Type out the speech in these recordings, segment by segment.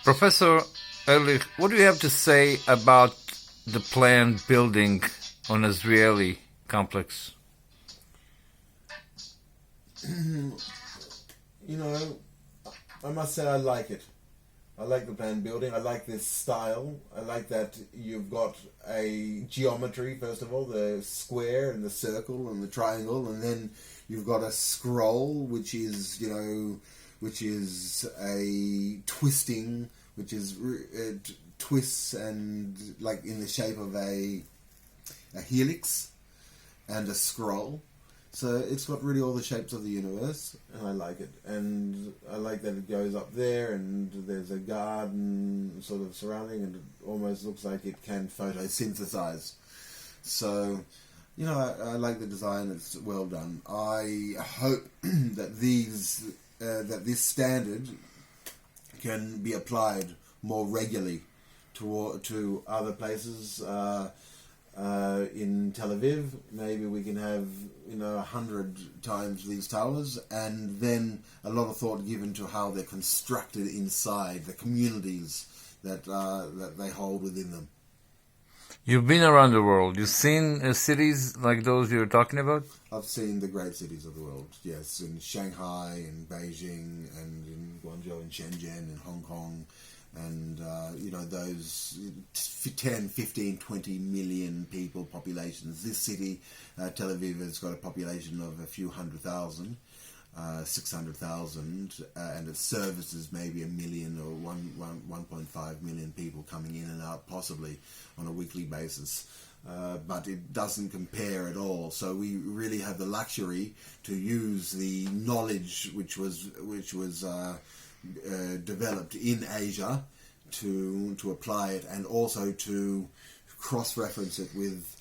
Professor Ehrlich, what do you have to say about the planned building on Azrieli complex? You know, I must say I like it. I like the planned building. I like this style. I like that you've got a geometry, first of all, the square and the circle and the triangle, and then you've got a scroll, which is, which is a twisting, which is twists and like in the shape of a helix and a scroll. So it's got really all the shapes of the universe, and I like it. And I like that it goes up there, and there's a garden sort of surrounding, and it almost looks like it can photosynthesize. So, I like the design. It's well done. I hope that this standard can be applied more regularly to other places. In Tel Aviv, maybe we can have 100 times these towers, and then a lot of thought given to how they're constructed inside the communities that they hold within them. You've been around the world. You've seen cities like those you're talking about? I've seen the great cities of the world, yes, in Shanghai, in Beijing, and in Guangzhou, in Shenzhen, in Hong Kong, and those 10, 15, 20 million people populations. This city, Tel Aviv, has got a population of a few 100,000, 600,000, and it services maybe a million or 1.5 million people coming in and out, possibly on a weekly basis. But it doesn't compare at all. So we really have the luxury to use the knowledge which was developed in Asia to apply it, and also to cross-reference it with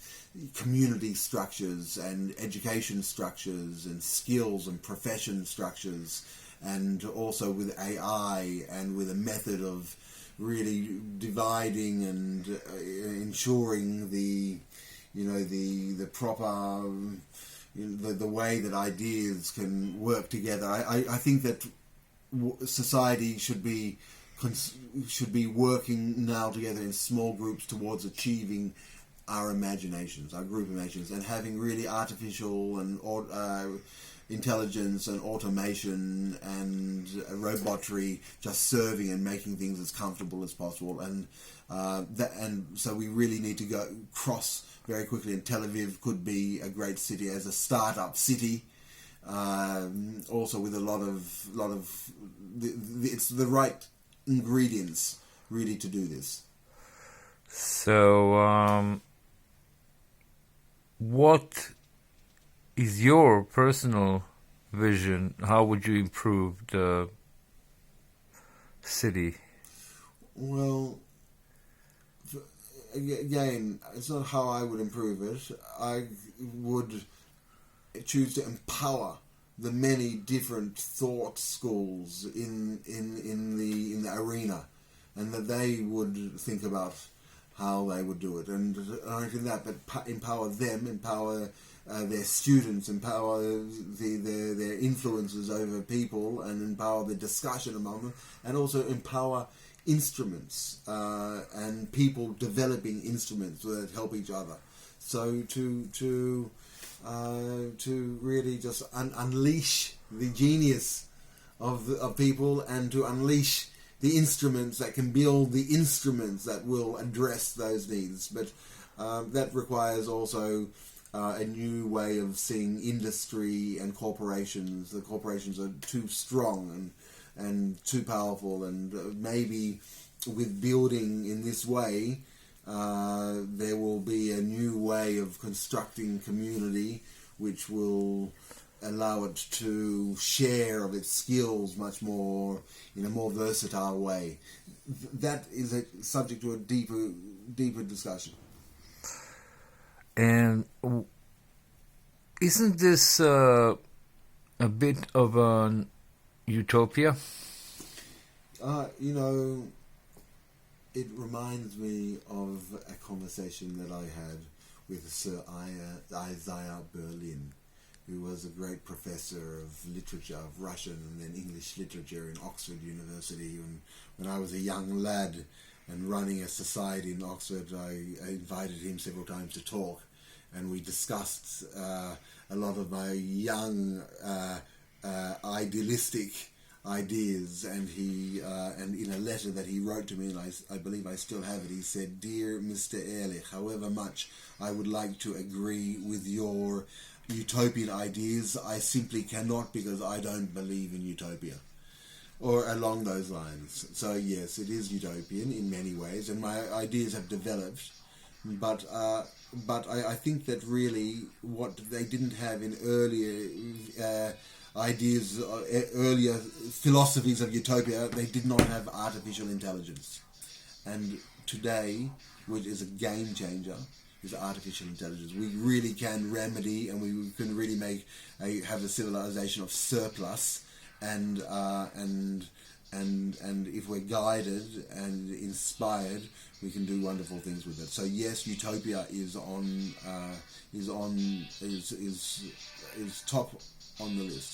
community structures and education structures and skills and profession structures, and also with AI and with a method of really dividing and ensuring the proper the way that ideas can work together. I think that society should be working now together in small groups towards achieving our imaginations, our group imaginations, and having really artificial and intelligence and automation and robotry just serving and making things as comfortable as possible. And so we really need to go cross very quickly. And Tel Aviv could be a great city as a startup city. Also with a lot of it's the right ingredients really to do this. So what is your personal vision? How would you improve the city? Well, again, it's not how I would improve it. I would choose to empower the many different thought schools in the arena, and that they would think about how they would do it, and not only that, but empower them, empower their students, empower their influences over people, and empower the discussion among them, and also empower instruments and people developing instruments that help each other. So to really just unleash the genius of people, and to unleash the instruments that can build the instruments that will address those needs. But that requires also a new way of seeing industry and corporations. The corporations are too strong and too powerful, and maybe with building in this way, there will be a new way of constructing community which will allow it to share of its skills much more in a more versatile way. That is a subject to a deeper discussion. And isn't this a bit of an utopia? It reminds me of a conversation that I had with Sir Isaiah Berlin, who was a great professor of literature, of Russian and then English literature in Oxford University. When I was a young lad and running a society in Oxford, I invited him several times to talk, and we discussed a lot of my young idealistic ideas, and he and in a letter that he wrote to me, and I believe I still have it, he said, "Dear Mr. Ehrlich, however much I would like to agree with your utopian ideas, I simply cannot, because I don't believe in utopia," or along those lines. So yes, it is utopian in many ways, and my ideas have developed, but I think that really what they didn't have in earlier ideas, earlier philosophies of utopia, they did not have artificial intelligence. And today, which is a game changer, is artificial intelligence. We really can remedy, and we can really have a civilization of surplus, and if we're guided and inspired, we can do wonderful things with it. So yes, utopia is top on the list.